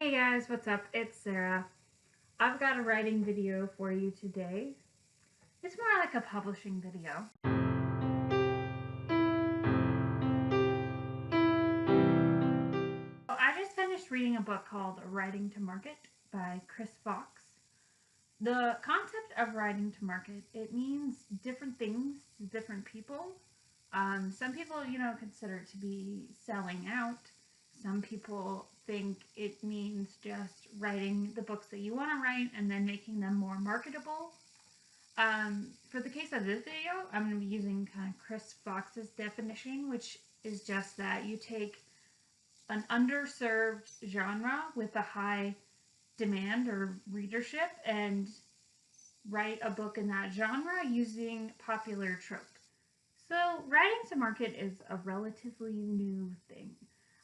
Hey guys, what's up? It's Sarah. I've got a writing video for you today. It's more like a publishing video. I just finished reading a book called Writing to Market by Chris Fox. The concept of writing to market, it means different things to different people. Some people, consider it to be selling out. Some people think it means just writing the books that you want to write and then making them more marketable. For the case of this video, I'm going to be using kind of Chris Fox's definition, which is just that you take an underserved genre with a high demand or readership and write a book in that genre using popular tropes. So writing to market is a relatively new thing.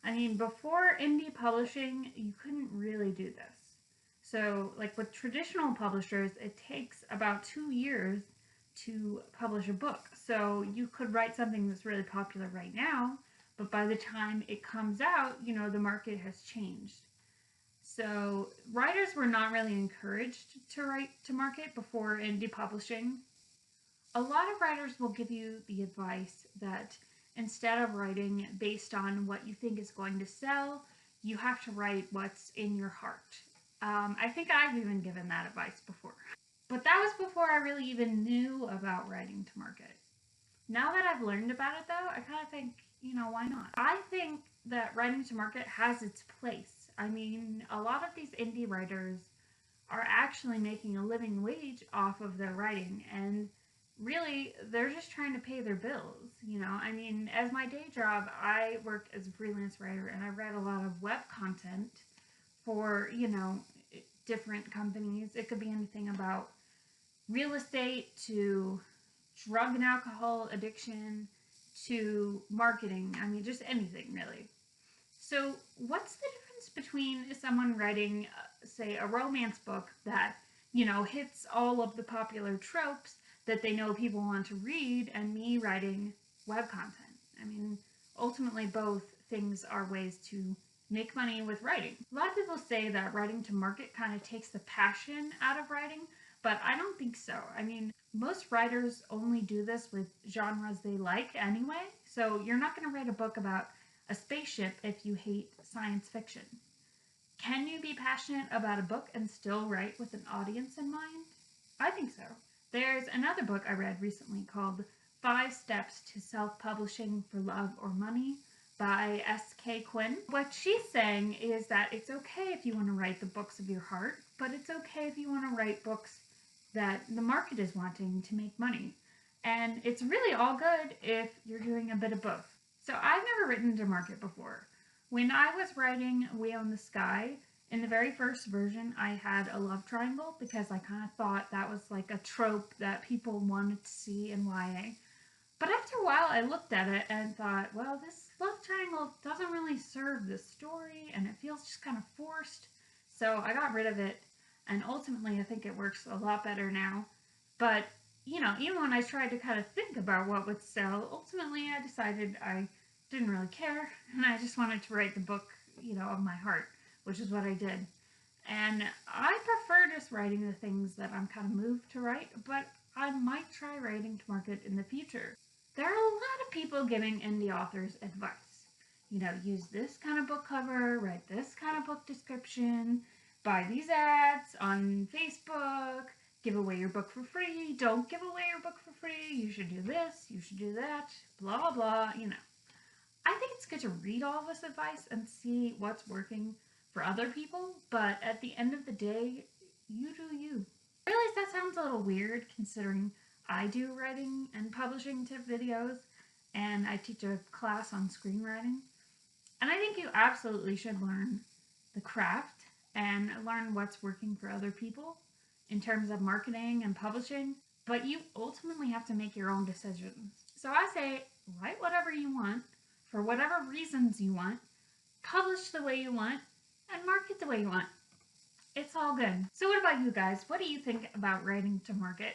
I mean, before indie publishing, you couldn't really do this. So, like with traditional publishers, it takes about 2 years to publish a book. So you could write something that's really popular right now, but by the time it comes out, the market has changed. So writers were not really encouraged to write to market before indie publishing. A lot of writers will give you the advice that instead of writing based on what you think is going to sell, you have to write what's in your heart. I think I've even given that advice before. But that was before I really even knew about writing to market. Now that I've learned about it, though, I kind of think, why not? I think that writing to market has its place. I mean, a lot of these indie writers are actually making a living wage off of their writing, and really, they're just trying to pay their bills. I mean, as my day job, I work as a freelance writer and I write a lot of web content for, different companies. It could be anything about real estate to drug and alcohol addiction to marketing. I mean, just anything really. So, what's the difference between someone writing, say, a romance book that, hits all of the popular tropes that they know people want to read, and me writing web content? I mean, ultimately, both things are ways to make money with writing. A lot of people say that writing to market kind of takes the passion out of writing, but I don't think so. I mean, most writers only do this with genres they like anyway, so you're not going to write a book about a spaceship if you hate science fiction. Can you be passionate about a book and still write with an audience in mind? I think so. There's another book I read recently called 5 Steps to Self-Publishing for Love or Money by S.K. Quinn. What she's saying is that it's okay if you want to write the books of your heart, but it's okay if you want to write books that the market is wanting to make money. And it's really all good if you're doing a bit of both. So I've never written to market before. When I was writing We Own the Sky, in the very first version, I had a love triangle because I kind of thought that was like a trope that people wanted to see in YA. But after a while, I looked at it and thought, well, this love triangle doesn't really serve the story and it feels just kind of forced. So I got rid of it, and ultimately I think it works a lot better now. But, even when I tried to kind of think about what would sell, ultimately I decided I didn't really care and I just wanted to write the book, of my heart, which is what I did. And I prefer just writing the things that I'm kind of moved to write, but I might try writing to market in the future. There are a lot of people giving indie authors advice. Use this kind of book cover, write this kind of book description, buy these ads on Facebook, give away your book for free, don't give away your book for free, you should do this, you should do that, blah, blah, I think it's good to read all this advice and see what's working for other people, but at the end of the day, you do you. I realize that sounds a little weird considering I do writing and publishing tip videos, and I teach a class on screenwriting. And I think you absolutely should learn the craft and learn what's working for other people in terms of marketing and publishing, but you ultimately have to make your own decisions. So I say, write whatever you want, for whatever reasons you want, publish the way you want, and market the way you want. It's all good. So what about you guys? What do you think about writing to market?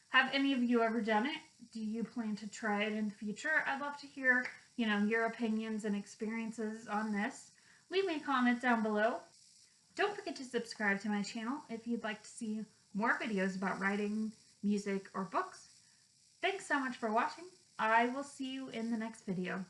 Have any of you ever done it? Do you plan to try it in the future? I'd love to hear, your opinions and experiences on this. Leave me a comment down below. Don't forget to subscribe to my channel if you'd like to see more videos about writing, music, or books. Thanks so much for watching. I will see you in the next video.